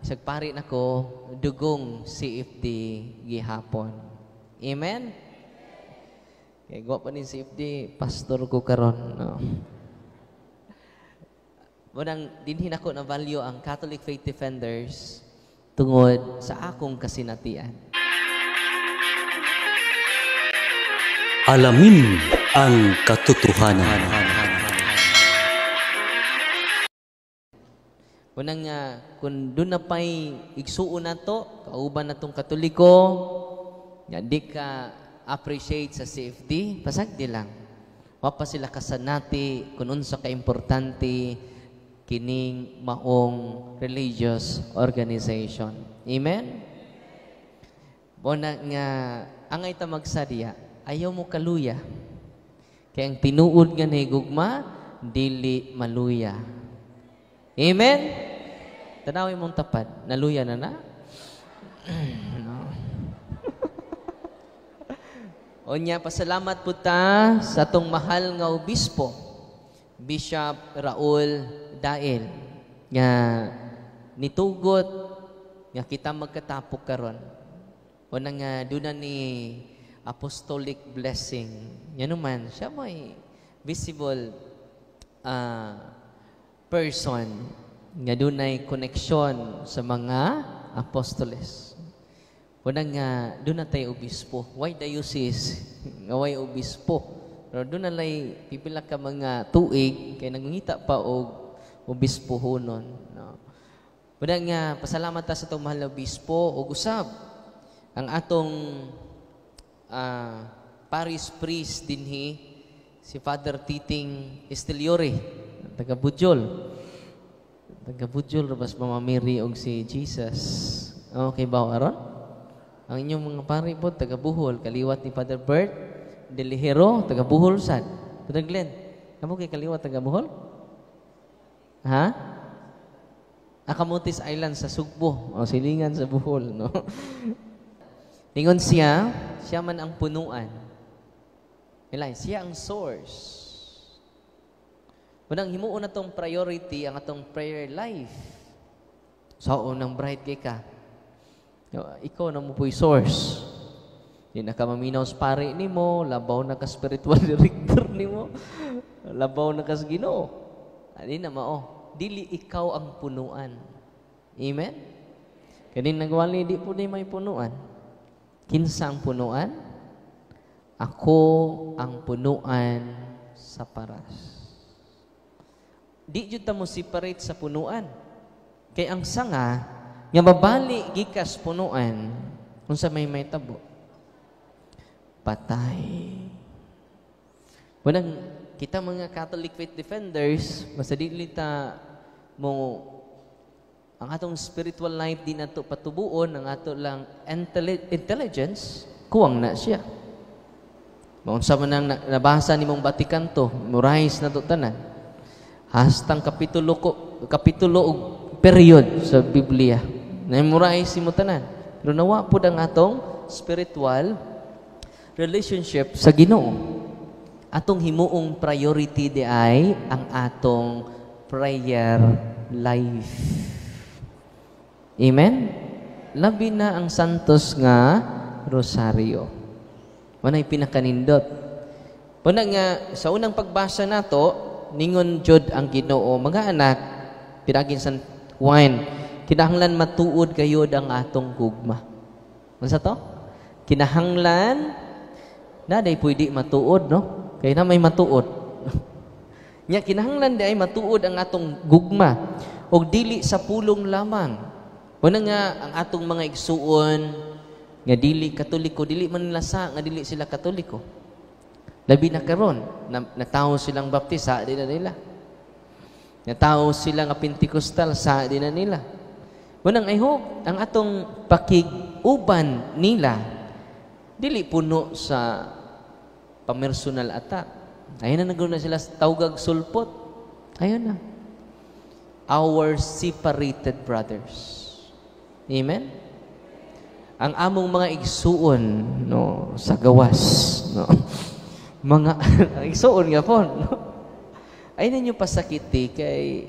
Sagpari nako dugong CFD gihapon. Amen? Kaya gwa pa ni CFD, pastor ko karon. No? Munang dinhin ako na value ang Catholic Faith Defenders tungod sa akong kasinatian. Alamin ang katotohanan. Munang nga, kung doon na pa'y igsuon na to, kauban na tong Katoliko, nga di ka appreciate sa CFD, pasag di lang. Wapa sila kasanati, kung unsa ka-importante, kining maong religious organization. Amen? Muna nga, angay ta magsadya, ayaw mo kaluya. Kaya ang tinuod nga ni gugma, dili maluya. Amen? Tanawin mong tapat. Naluya na na? No. Onya, pasalamat po ta sa tong mahal nga obispo, Bishop Raul Dael, nga nitugot nga kita magkatapok karon. O nang doon ni apostolic blessing. Yan naman, siya may visible person nga dunay koneksyon sa mga apostoles. Unang nga, doon na tayo obispo. Why diocese? Nga why obispo? Pero doon na lay pipila ka mga tuig, kaya nangungita pa og obispo hunon. No? Unang nga, pasalamat ta sa itong mahal na obispo o usab ang atong parish priest dinhi, si Father Titing Esteliore, taga Bujol. Taga Bujol, rabas Mama Mary og si Jesus. Okay ba, aron? Ang inyong mga pari po, taga Buhol, kaliwat ni Father Bert Delihero, taga Buhol sad. Father Glenn, kamo kay kaliwat taga Buhol? Ha? Akamutis Island sa Sugbo, o silingan sa Buhol, no? Ningon siya man ang punuan. Siya ang source. Unang himuon na tong priority ang atong prayer life. So, unang bright kay ka. Ikaw na mo po'y source. Di na ka maminaw sa pare ni mo, labaw na ka spiritual director ni mo, labaw na ka sa Ginoo. Di na mao. Dili ikaw ang punuan. Amen? Kanin nagwali, di po di may punuan. Kinsa ang punuan? Ako ang punuan sa paras. Di jud ta mo separate sa punuan. Kay ang sanga nga mabali gikas punuan unsa may tabo. Patay. Unang kita mga Catholic Faith Defenders, basta dili ta mo ang atong spiritual life di nato patubuon, ang ato lang intelligence kuwang na siya. Maunsa man ang nabasa nimong Vatican to, memorize na to tanan. Hastang kapitulo og period sa Biblia. Na-memorize mo tanan. Pero nawa po ang atong spiritual relationship sa Ginoo. Atong himuong priority di ay ang atong prayer life. Amen? Labi na ang santos nga rosaryo. Manay pinakanindot. Una nga, sa unang pagbasa nato, ningon jud ang Ginoo, mga anak, pinagin sa wine, kinahanglan matuod kayo ang atong gugma. Ano sa to? Kinahanglan, naday pwede matuod, no? Kaya na may matuod. Nya kinahanglan di ay matuod ang atong gugma, o dili sa pulong lamang. Una nga, ang atong mga igsuon, nga dili Katoliko, dili man nila nga dili sila Katoliko. Labi na karon, natawo silang baptist, sa di na nila. Natawo silang Pentecostal, sa di na nila. Munang I hope, ang atong pakiguban nila, dili puno sa pamersonal attack. Ayun na naguna sila tawgag sulpot. Ayun na. Our separated brothers. Amen? Ang among mga igsuon, no, sa gawas, no. Mga igsuon nga po, no? Ay ninyo pasakiti kay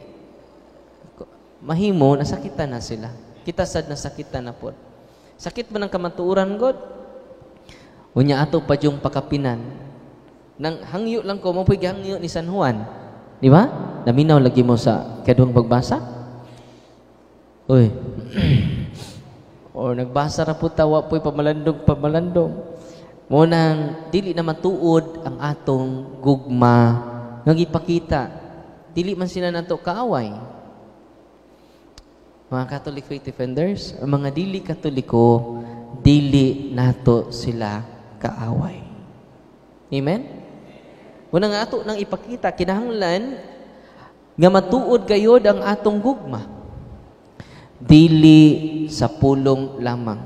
mahimo nasakitan na sila. Kita sad na sakitan na pod. Sakit man ang kamatuoran God. Unya ato pa yung pakapinan. Nang hangyo lang ko, mapoy hangyo ni San Juan. Di ba? Naminaw lagi mo sa kaduhang pagbasa. Uy. O nagbasa ra po tawa po'y pamalandong. Munang dili na matuod ang atong gugma nga gipakita. Dili man sila nato kaaway. Mga Catholic Faith Defenders, ang mga dili Katoliko, dili nato sila kaaway. Amen? Una nga ato nang ipakita, kinahanglan nga matuod gayod ang atong gugma. Dili sa pulong lamang.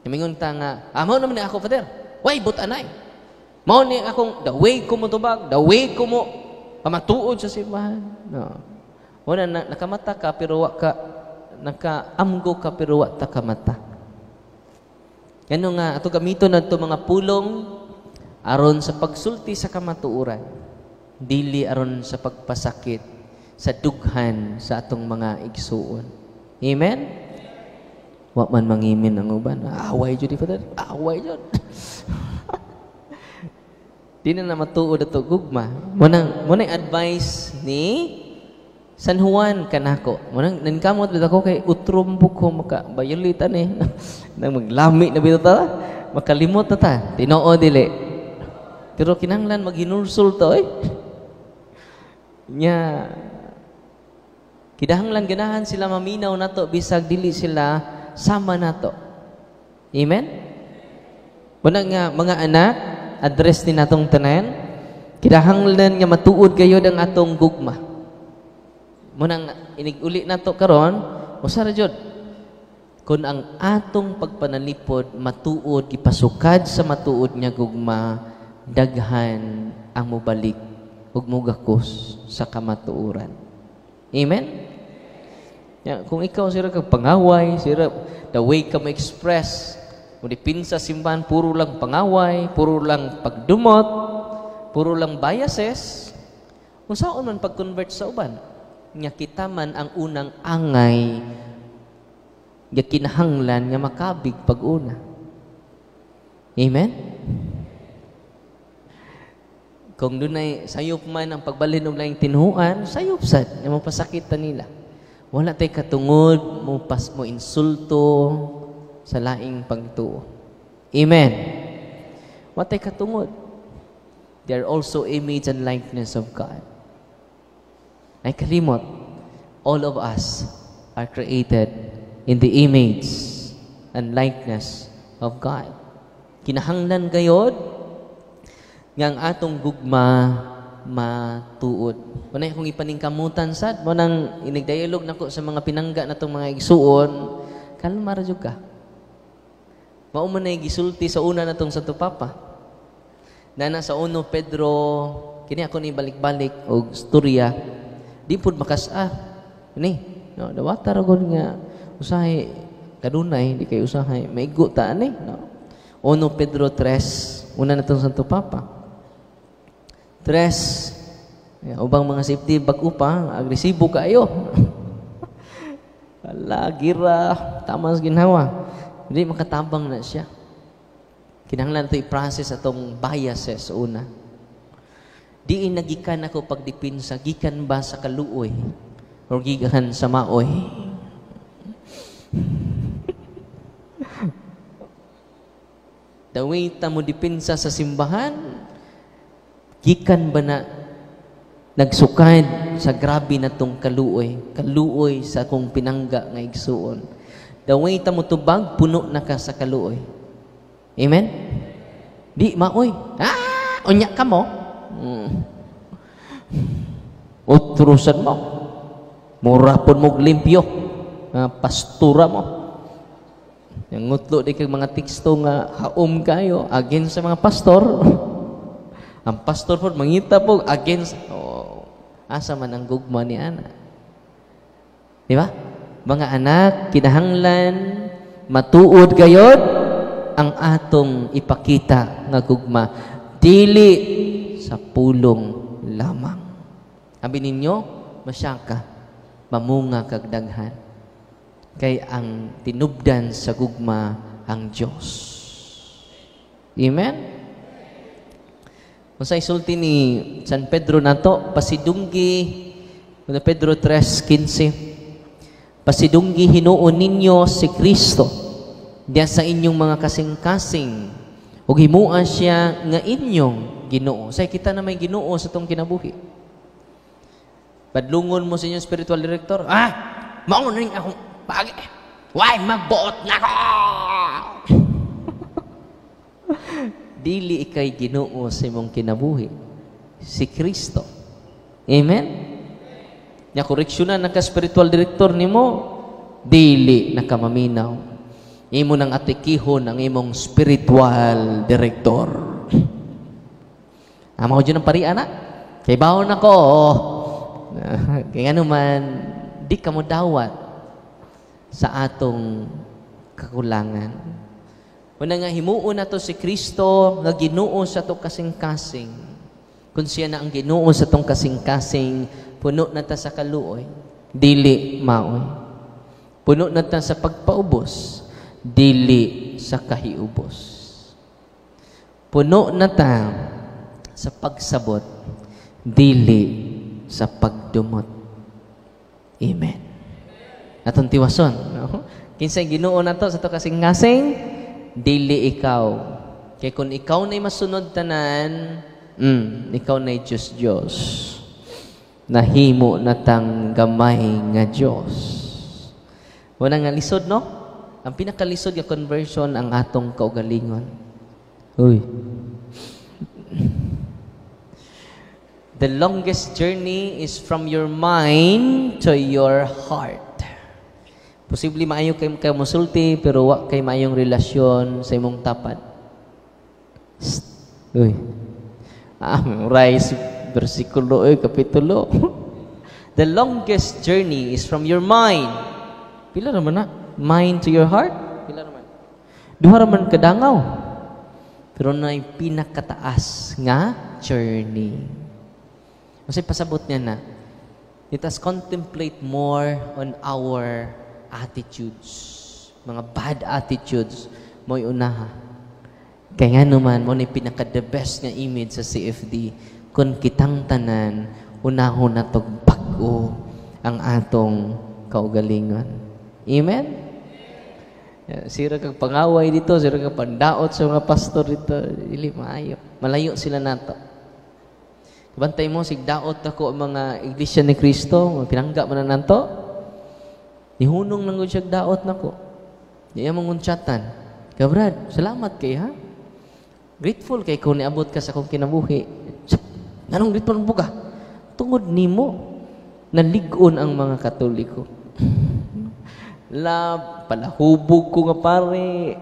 Namingon ta nga, mao naman ni ako, Father. Why, butanay? Mao ni akong, the way ko mo tubag, the way ko mo pamatuod sa simbahan. No. Una, nakamata ka, pero wa ka, nakaamgo ka, pero wa ta kamata. Yan nga, ato gamiton na ito mga pulong aron sa pagsulti sa kamatuuran. Dili aron sa pagpasakit, sa dughan sa atong mga igsuon. Amen? Wa man mangimin ang uban. Away jud, Father. Away jud. Di na matuod ato gugma. Munang advice ni San Juan kanako. Munang nankamot bitaw ko kay utrom ko makabayolitan eh. Nang maglami na bitaw ta. Makalimot na ta. Tinoo dili. Pero kinahanglan maghinulsul to eh. Nya kidahanglan ganahan sila maminaw nato bisag dili sila sama nato. Amen? Muna nga mga anak, address din natong tanan, kidahanglan nga matuod gayod ang atong gugma. Muna iniguli nato karon, usara jud kun ang atong pagpanalipod matuod gipasukad sa matuod nga gugma, daghan ang mobalik ug mugakos sa kamatuoran. Amen? Ya, kung ikaw sira kag pangaway, sira the way ka ma-express, mo dipinsa simbahan puro lang pangaway, puro lang pagdumot, puro lang biases, unsaon man pag-convert sa uban? Nya kita man ang unang angay nga kinahanglan nga makabig pag-una. Amen? Kung dunay sayop man ang pagbalhin og laing tinhuan, sayop sad nga mapasakit ta nila. Wala tay katungod mo insulto sa laing pagtuo. Amen. Wala tay katungod. They are also image and likeness of God. Ay kalimot, all of us are created in the image and likeness of God. Kinahanglan gayod nga ang atong gugma matuod. Muna akong ipaningkamutan sad, mo nang inigdialog nako sa mga pinangga natong mga igsuon, kalma ra jud ka. Mao man nay gisulti sa una natong Santo Papa. Nana sa 1 Pedro, kini ako ni balik-balik og storya, di pud makas-a. Ni, no, dawata ra gud nga usahay kadunay, di kay usahay maigo ta ani, no. 1 Pedro 3, una natong Santo Papa. 3, ubang mga safety bag-upa, agresibo kaayo. Ala, gira, tamas ginhawa. Hindi makatabang na siya. Kinahanglan ito i-process atong biases una. Di nagikan ako pagdipinsa, gikan ba sa kaluoy o gikan sa maoy? The way ta mo dipinsa sa simbahan, gikan ba na nagsukad sa grabe na tong kaluoy sa akong pinangga nga igsuon. The way ta mo tubag, puno na ka sa kaluoy. Amen? Di maoy. Unya ka mo. Utrusan mo. Murapon mo limpyo. Pastura mo. Yung ngutlo di kag mga teksto nga haom kayo against sa mga pastor. Ang pastor po, mangita po, against, asa man ang gugma ni ana. Di ba? Mga anak, kinahanglan, matuod gayod, ang atong ipakita nga gugma. Dili sa pulong lamang. Sabi ninyo, masyaka, mamunga kag daghan. Kay ang tinubdan sa gugma ang Dios. Amen? Kung sa isulti ni San Pedro nato, pasidunggi, Pedro 3:15, pasidunggi hinuon ninyo si Kristo diya sa inyong mga kasing-kasing ug himuan siya nga inyong Ginoo. Say kita na may Ginoo sa tong kinabuhi. Padlungon mo sa inyong spiritual director, mao na rin akong pagi. Why magbuot na ko? Dili ikay Ginoo sa imong kinabuhi. Si Kristo. Amen? Nya koreksyonan ng ka-spiritual director nimo, dili nakamaminaw. Imo nang atikihon ang imong spiritual director. Amaw dyan ang parian na. Kay bawon ako. Kaya nga naman, di ka mo dawat sa atong kakulangan. Una nga, himuon na to si Kristo nga Ginoo sa to kasing-kasing. Kung siya na ang Ginoo sa tong kasing-kasing, puno na ta sa kaluoy, dili maoy. Puno na ta sa pagpaubos, dili sa kahiubos. Puno na ta sa pagsabot, dili sa pagdumot. Amen. Atong tiwason, no? Kinsay Ginoo nato sa to kasing-kasing, dili ikaw. Kay kung ikaw na'y masunod tanan, ikaw na'y Diyos. Nahimo na tang gamay nga Diyos. Wala nga lisod, no? Ang pinakalisod nga conversion ang atong kaugalingon. Uy. The longest journey is from your mind to your heart. Posible maayo kay musulti, pero wa kay maayong relasyon sa imong tapat. Uy. Memorize versikulo, kapitulo. The longest journey is from your mind. Pila naman na? Mind to your heart? Pila naman? Duha raman kadangaw. Pero na'y pinakataas nga journey. Kasi pasabot niya na, let us contemplate more on our attitudes. Mga bad attitudes mo'y unaha. Kaya nga naman, mo na'y pinaka-the best nga image sa CFD. Kung kitang tanan, unahon na tog bago ang atong kaugalingon. Amen? Sira kang pangaway dito, sira kang pandaot sa mga pastor dito. Dili maayo. Malayo sila nato. Bantay mo, sigdaot ako ang mga iglesia ni Kristo, pinangga mo na nanto. Nihunong lang siya daot na ko. Diyan mong unsyatan. Kaya Brad, salamat kay ha. Grateful kay kung niabot ka sa kong kinabuhi. Anong grateful mo ka? Tungod nimo, naligon ang mga Katoliko. Palahubog ko nga pare.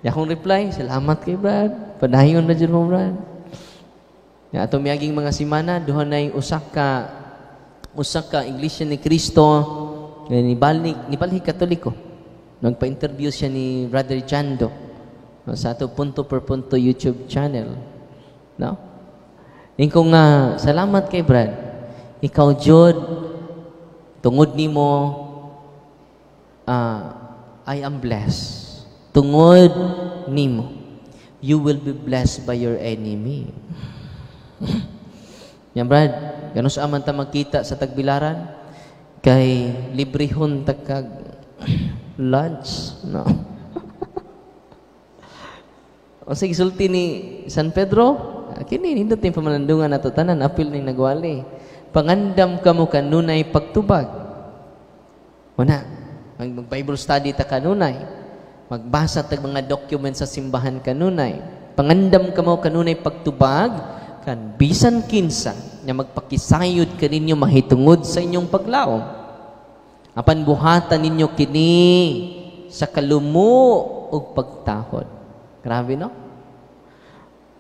Yakong reply, salamat kay Brad. Padayon na dyan mo, Brad. Atong miyaging mga simana, duha na yung usaka iglesia ni Kristo, ni Balhi Katoliko. Nagpa-interview siya ni Brother Jando sa ato punto per punto YouTube channel. No? Ingkong nga, salamat kay Brad. Ikaw, Jod, tungod nimo, I am blessed. Tungod nimo, you will be blessed by your enemy. Yan, Brad, ganun sa aman ta magkita sa Tagbilaran, kay librehon takag lunch, no? O sige, sulti ni San Pedro, kini nindot yung pamanandungan na tanan, apil ni nagwali. Pangandam ka mo kanunay pagtubag. Una, mag-Bible study ta kanunay. Magbasa tag mga documents sa simbahan kanunay. Pangandam ka mo kanunay pagtubag, kan bisan kinsa na magpakisayod kaninyo mahitungod sa inyong paglaom. Apan buhatan ninyo kini sa kalumo ug pagtahod. Grabe, no?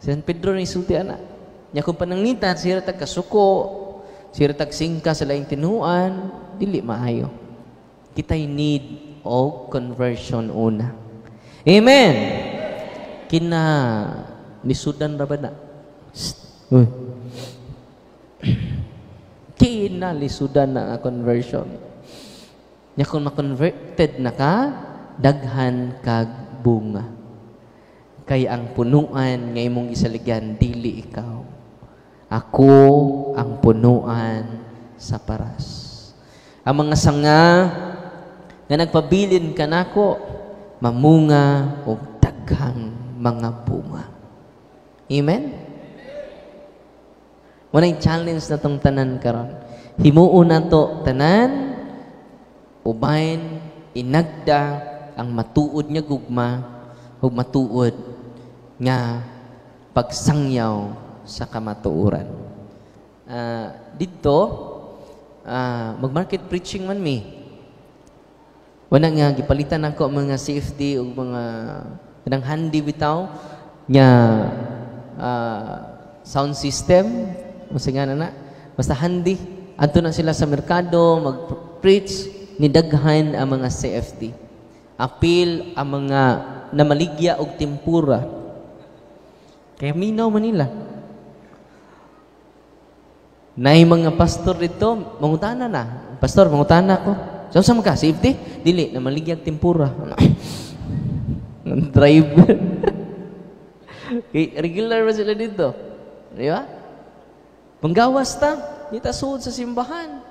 San Pedro ni sulti ana. Nya kung pananglitan sira tag kasuko, sira tag singka sa laing tinuan, dili maayo. Kitay need of conversion una. Amen. Kina lisudan ra ba na? Uy. Kinalisudan na conversion. Nya kung ma-converted na ka, daghan kag bunga. Kay ang punuan nga imong gisaligyan dili ikaw. Ako ang punuan sa paras. Ang mga sanga nga nagpabilin kanako mamunga og daghang mga bunga. Amen? Walay challenge na tong tanan karon. Himuon nato tanan ubayn inagda ang matuod nga gugma ug matuod nga pagsangyaw sa kamatuoran. Dito mag-market preaching man mi. Wala nga gipalitan ako mga CFD ug mga kanang handy bitaw nga sound system nga na basta handy adto na sila sa merkado mag-preach ni daghan ang mga CFD. Apil ang mga namaligya og tempura. Kaya minaw Manila. Nay mga pastor dito, mangutana na. Pastor, mangutana ko. Saan ka? CFD? Dili, namaligya og tempura. Driver. Regular ba sila dito? Di ba? Panggawas ta, di ta suod sa simbahan.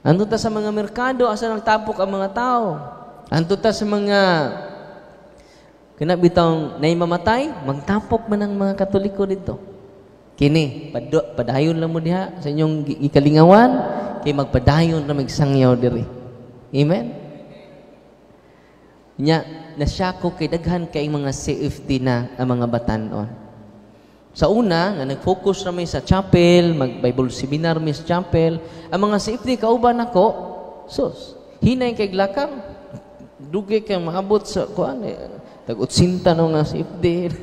Ando ta sa mga merkado, asa nagtapok ang mga tao. Ando ta sa mga kinabitang naimamatay, magtapok man ang mga Katoliko dito. Kini, padayon lang mo diha sa inyong ikalingawan, kay magpadayon na magsangyaw diri. Amen? Nya, nasyako kay daghan kay mga CFD na ang mga batanon. Sa una, nga nag-focus na may sa chapel, mag-Bible seminar may sa chapel, ang mga CFD kauban ako, sus, hinay kay glakang, dugi kay maabot sa kuan tag-utsinta no nga CFD.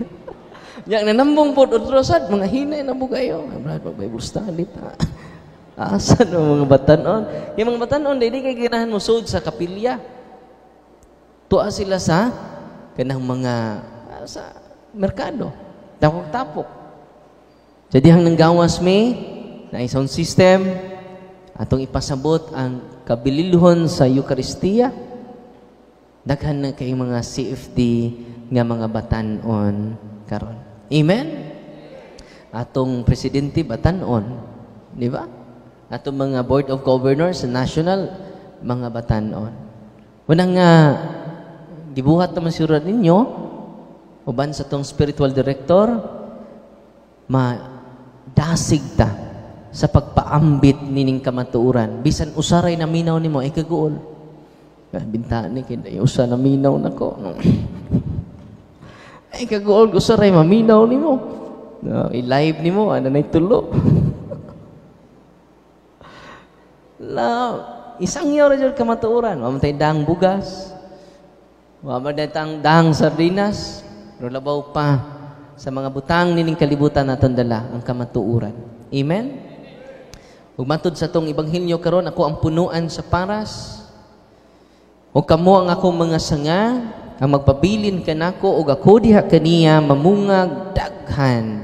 Yang nanambong po utrosad, mga hinay na mo kayo. Brad, mag-Bible study ta. Asa no mga batanon? Yung mga batanon, di kay ganahan mo sud sa kapilya. Tuwa sila sa kanang mga sa merkado. Tapok-tapok. Jadi hang nanggawas may na sound system atong ipasabot ang kabililhon sa Eucharistia. Daghan na kay mga CFD nga mga batanon karon. Amen? Atong presidente batanon, di ba? Atong mga board of governors sa national mga batanon. Wala nga gibuhat naman sura ninyo uban sa tong spiritual director dasig ta sa pagpaambit nining kamatuoran bisan usaray na minaw nimo ay kaguol bintaan ni kay usa na minaw nako ay kaguol usaray maminaw nimo i-live nimo ana nay tulo la isangyaw ra jud kamatuoran wa man tay dang bugas wa man tay dang sardinas pero labaw pa sa mga butang nining kalibutan naton dala ang kamatuoran. Amen? Ug matud sa tong ebanghelyo karon ako ang punuan sa paras. O kamo ang akong mga sanga ang magpabilin kanako ug ako diha kaniya mamungag daghan.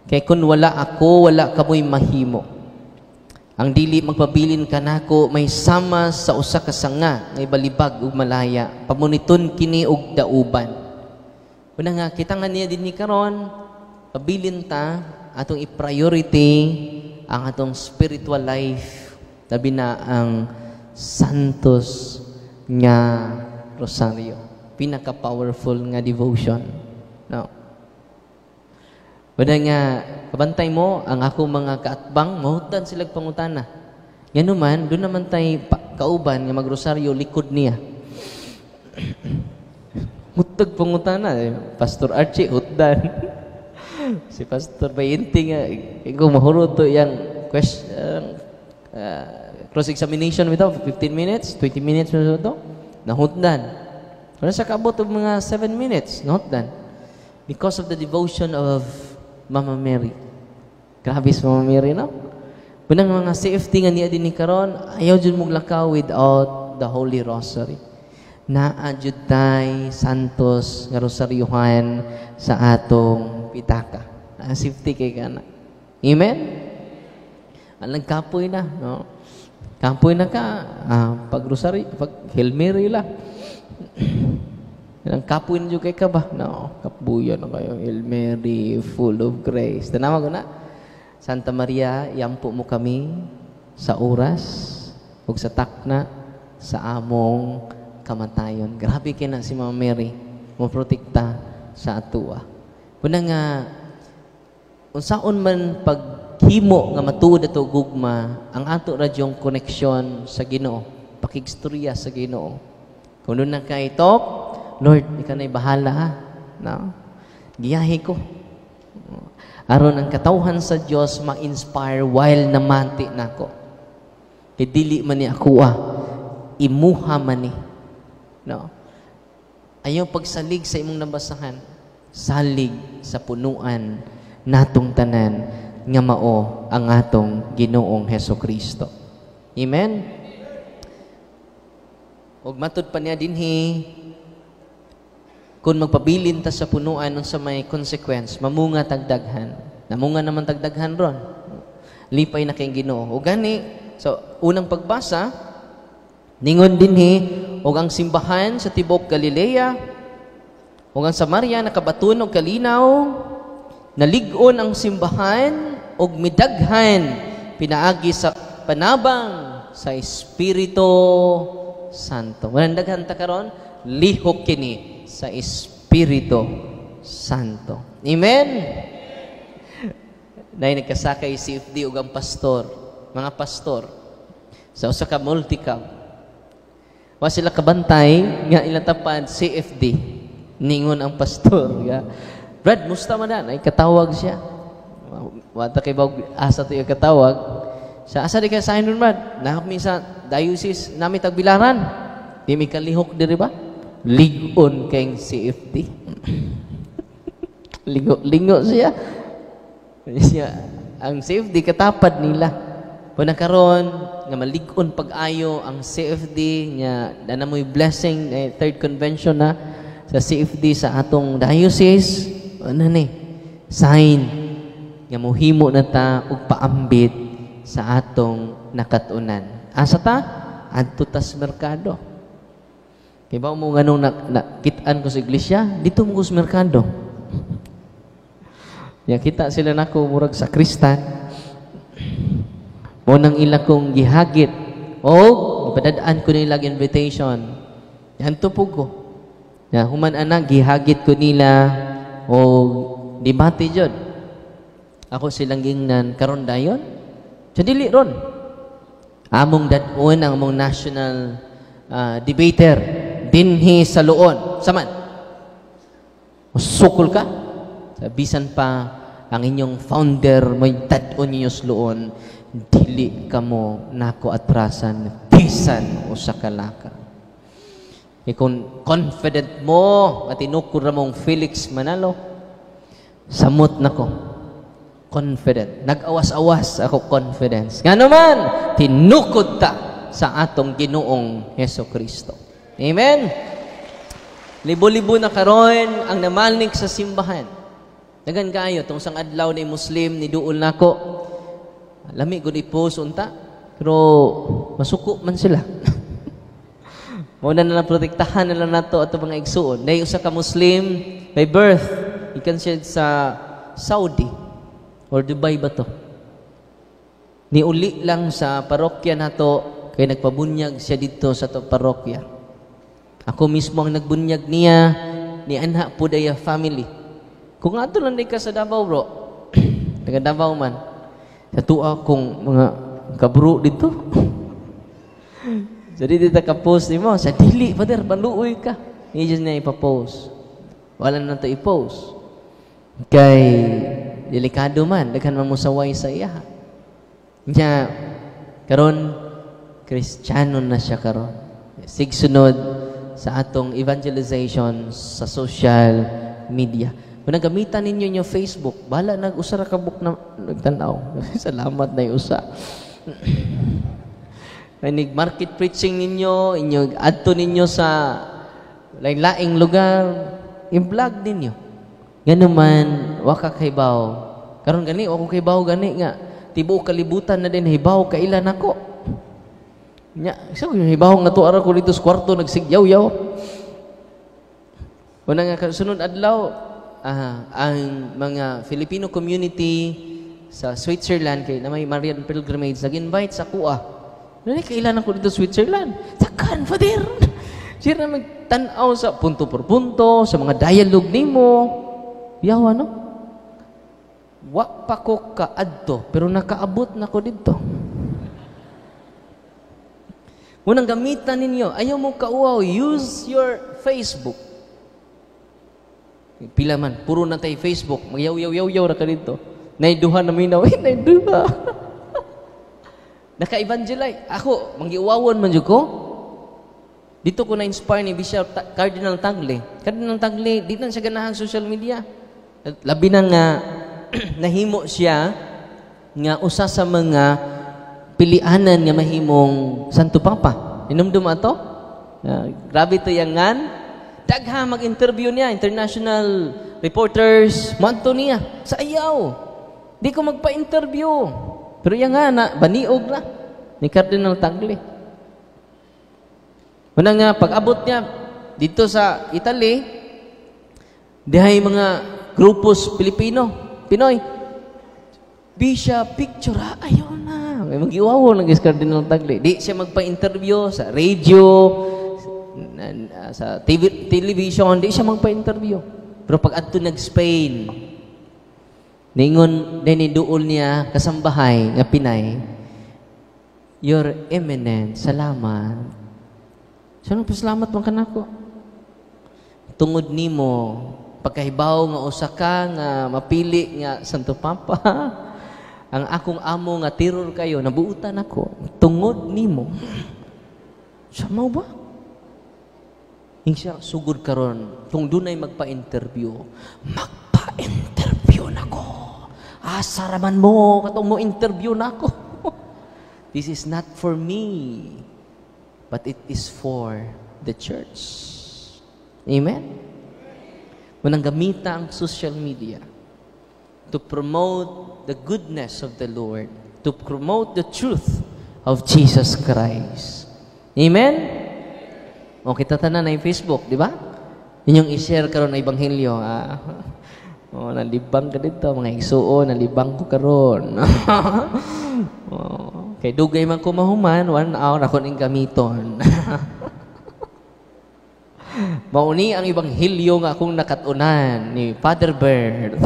Kay kun wala ako wala kamoy mahimo. Ang dili magpabilin kanako may sama sa usa ka sanga nga balibag ug malaya pamuniton kini og dauban. Una nga, kita nga niya din ni karon, pabilin ta, atong i-priority ang atong spiritual life. Tabi na ang Santos nga Rosario. Pinaka-powerful nga devotion. No? Una nga, kabantay mo, ang ako mga kaatbang, mahutan silang pangutana. Yan naman, doon naman tayo kauban nga mag-Rosario, likod niya. Hutag pangutana, Pastor Archie, hutdan. Si Pastor Bayinti nga, kung mahurot to yung cross-examination bitaw, 15 minutes, 20 minutes na ito, nahutdan. Wala sa kabot ng mga 7 minutes, nahutdan. Because of the devotion of Mama Mary. Grabe si Mama Mary, no? Unang mga CFD nga niya din ni karon, ayaw dyan mong lakaw without the Holy Rosary. Naadjud tay Santos nga Rosaryohan sa atong pitaka. Safety kay kana. Amen? Ang nagkapoy na, no? Kampoy na ka, pag rosary, pag Hail Mary lang. Ang kapoy na kay ka ba? No, kapuyan na kayo. Hail Mary, full of grace. Tanawa ko na. Santa Maria, yampo mo kami sa oras ug sa takna sa among kamatayon. Grabe kay na si Mama Mary mo protekta sa atua. Kuna nga unsaon man paghimo nga matuod ato gugma ang ato radyong koneksyon sa Ginoo, pakigstorya sa Ginoo. Kuno na kay talk, Lord, ikaw na'y bahala ha. No? Giyahi ko. Aron ang katawhan sa Dios ma-inspire while namanti nako. Kay dili man ni ako imuha man ni. No? Ayaw pagsalig sa imong nabasahan. Salig sa punuan natong tanan nga mao ang atong Ginoong Hesukristo. Amen? Og matud pa niya dinhi, kung magpabilin ta sa punuan nun sa may consequence, mamunga tagdaghan. Namunga naman tagdaghan ron. Lipay na kayong Ginoo. O gani, so unang pagbasa, ningon dinhi, og ang simbahan sa tibok Galilea, og ang Samaria nakabaton og kalinaw, nalig-on ang simbahan og midaghan pinaagi sa panabang sa Espiritu Santo. Walang daghan ta karon, lihok kini sa Espiritu Santo. Amen? Dahil nagkasakay si CFD ug ang pastor, mga pastor, sa usa ka multicam. Wa sila kabantay nga ilang tapad CFD. Ningon ang pastor. Brad, musta man na? Ay katawag siya. Wata kay bawag asa to yung katawag. Sa asa di ka sa nun, Brad? Nakapmi sa diocese namin tagbilaran. Di may kalihok diri ba? Ligon kayong CFD. Lingo siya. Ang CFD katapad nila. Puna karon nga maligon pag-ayo ang CFD nya danamoy blessing third convention na sa CFD sa atong diocese. Ano ni? Sign nga mohimo na ta og paambit sa atong nakatunan. Asa ta? Adto ta sa merkado. Kaya ba mo nga nung nakitaan ko sa iglesia, dito mo ko sa merkado. Kita sila nako murag sa Kristan. Mo nang ila kong gihagit. O, ipadadaan ko nila invitation. Yan to po ko. Human anak, gihagit ko nila o debate jud. Ako silang gingnan karon dayon. So dili ron. Among dadon ang among national debater dinhi sa luon. Saman. Sukol ka. Bisan pa ang inyong founder may dadon ninyo sa luon, dili kamo nako atrasan bisan usa ka laka. Kung confident mo at inukur mong Felix Manalo, samot nako. Confident. Nag-awas-awas ako confidence. Nga naman, tinukod ta sa atong Ginoong Hesukristo. Amen? Libo-libo na karon ang namalnik sa simbahan. Dagan kayo, itong sang adlaw ni Muslim, ni Duol nako. Lami ko i-post unta, pero masuko man sila. Muna na lang protektahan na lang nato at mga igsuon. Dahil usa ka Muslim, may birth, ikan siya sa Saudi or Dubai ba to? Niuli lang sa parokya nato, kaya nagpabunyag siya dito sa to parokya. Ako mismo ang nagbunyag niya, ni anha po daya family. Kung ato lang di ka sa Davao, bro, taga Davao man, sa tuwa kong mga kabro dito. Jadi dito ka-post mo, sa dili, Father, paluoy ka. Hindi dyan niya ipapost. Wala na ito ipost. Kay, delikado man, daghan man mo saway sa iya. Nya, karon Kristiyano na siya karon. Sigsunod sa atong evangelization sa social media. Kung nagamitan ninyo yung Facebook, bahala nag-usara ka book na nagtanaw. Salamat na yung usa. Market preaching ninyo, inyo adto ninyo sa laing-laing lugar, i-vlog ninyo. Ganun man, waka kaybaw. Karon gani, wako kaybaw gani nga. Tibuok kalibutan na din, hibaw kailan ako. Nya, sa yung hibahong nga tuara ko dito sa kwarto nagsigyaw-yaw. Una nga kasunod adlaw, ang mga Filipino community sa Switzerland kay na may Marian Pilgrimage nag-invite sa kuha. Nani kailan ako dito sa Switzerland? Takan, Father. Siya na magtanaw sa punto por punto, sa mga dialogue nimo. Yawa, no? Wa pa ko kaadto, pero nakaabot na ko dito. Unang gamitan ninyo, ayaw mo kauaw, use your Facebook. Pila man, puro na tayo Facebook, magyaw-yaw-yaw ra ka dito. Naiduha na minaw, naiduha. Naka-evangelize. Ako, manggiuwawon man dyan ko. Dito ko na-inspire ni Bishop Cardinal Tagle. Cardinal Tagle, di na siya ganahang social media. Labi na nga, nahimo siya nga usa sa mga pilianan nga mahimong Santo Papa. Inumdum ato? Grabe to yangan. Dagha mag-interview niya, international reporters, manto niya, sa ayaw. Di ko magpa-interview. Pero yan nga na, baniog na ni Cardinal Tagle. Una nga, pag-abot niya dito sa Italy, dihay mga grupos Pilipino, Pinoy, Bishop, picture ha, ayaw na. May mag-iwawo ng Cardinal Tagle. Di siya magpa-interview sa radio, sa television, di siya magpa-interview. Pero pag adto nag-Spain, ningon din iduol niya kasambahay nga Pinay, Your Eminence, salamat. Siya nagpasalamat man kanako. Tungod nimo, pagkahibaw nga usa ka nga mapili nga Santo Papa, ang akong amo nga terror kayo, nabuutan ako, tungod nimo. Siya mo ba? Yung siya, sugod karon kung dunay magpa-interview na ko. Asaraman mo, katong mo interview na ko. This is not for me, but it is for the church. Amen? Munang gamita ang social media to promote the goodness of the Lord, to promote the truth of Jesus Christ. Amen? O, kita tanan na yung Facebook, di ba? Yun yung i-share karon na ebanghelyo. O, nalibang ka dito, mga igsuo, nalibang ko karon. O, kay dugay man ko mahuman, 1 hour ako ning gamiton. Mauni ang ebanghelyo nga akong nakatunan ni Father Bird.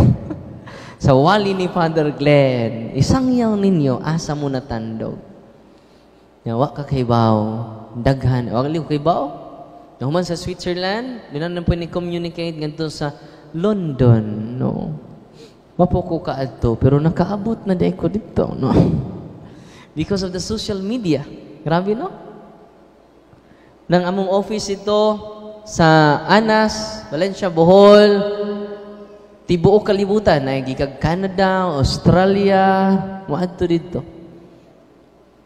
Sa wali ni Father Glenn, isangyaw ninyo, asa mo natandog. Wa ka kaybaw, daghan. Wa ka kaybaw? Nahuman sa Switzerland, doon na po ni-communicate ganito sa London, no? Wapo ko kaadto, pero nakaabot na di ko dito, no? Because of the social media. Grabe, no? Nang among office ito sa Anas, Valencia, Bohol, tibuok kalibutan, na gikag Canada, Australia, muadto dito.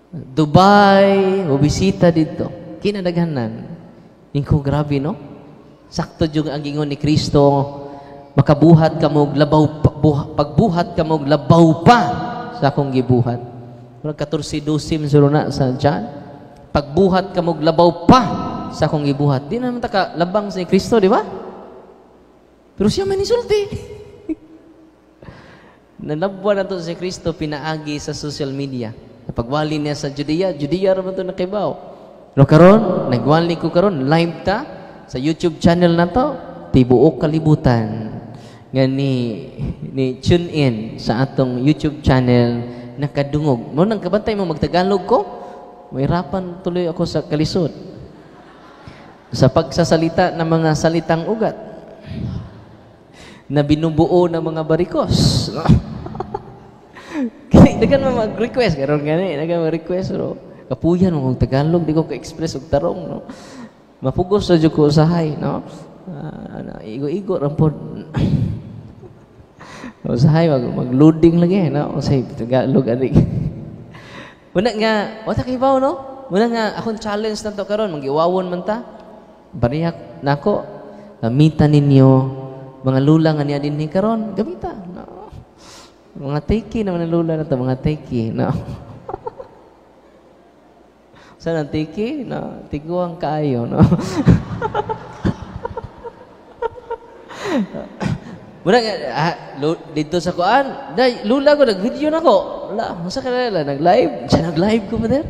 Dubai, bisita dito. Kinadaghanan. Ingko grabe, no? Sakto jud ang gingon ni Kristo, makabuhat ka mo labaw pagbuhat ka mo labaw pa sa akong gibuhat. Murag 14:12 na sa John. Pagbuhat ka mo labaw pa sa akong gibuhat. Di naman ta ka labang sa Kristo, di ba? Pero siya man isulti. Nalabwa na to si Kristo, pinaagi sa social media. Pagwali niya sa Judea raman to nakibaw. Pero karon, nagwali ko karon, live ta sa YouTube channel na to, tibuok kalibutan. Nga ni tune in sa atong YouTube channel nakadungog. Mo nang kabantay mo magtagalog ko, mahirapan tuloy ako sa kalisod. Sa pagsasalita ng mga salitang ugat na binubuo ng mga barikos. Kaya dagan mo mag-request. Karoon gani, dagan mag-request. Kapuyan mo kung Tagalog, di ko ka-express og tarong. No? Mapugos sa ko usahay. No? Igo-igo, rampod. Usahay, mag-loading lagi. No? Usahay, Tagalog, adik. Muna nga, wata kibaw, no? Muna nga, akong challenge na to karon, mag-iwawon man ta. Bariyak na ako. Gamitan ninyo mga lula nga niya din karon, gamita. No? Mga taiki naman ang lula na ito, mga taiki. No? Sa nantiki, no? Tiguang kayo, no? Muna nga, dito sa kuan, lula ko, nag-video na ko. Wala, masa ka nila, nag-live. Siya nag-live ko ba there?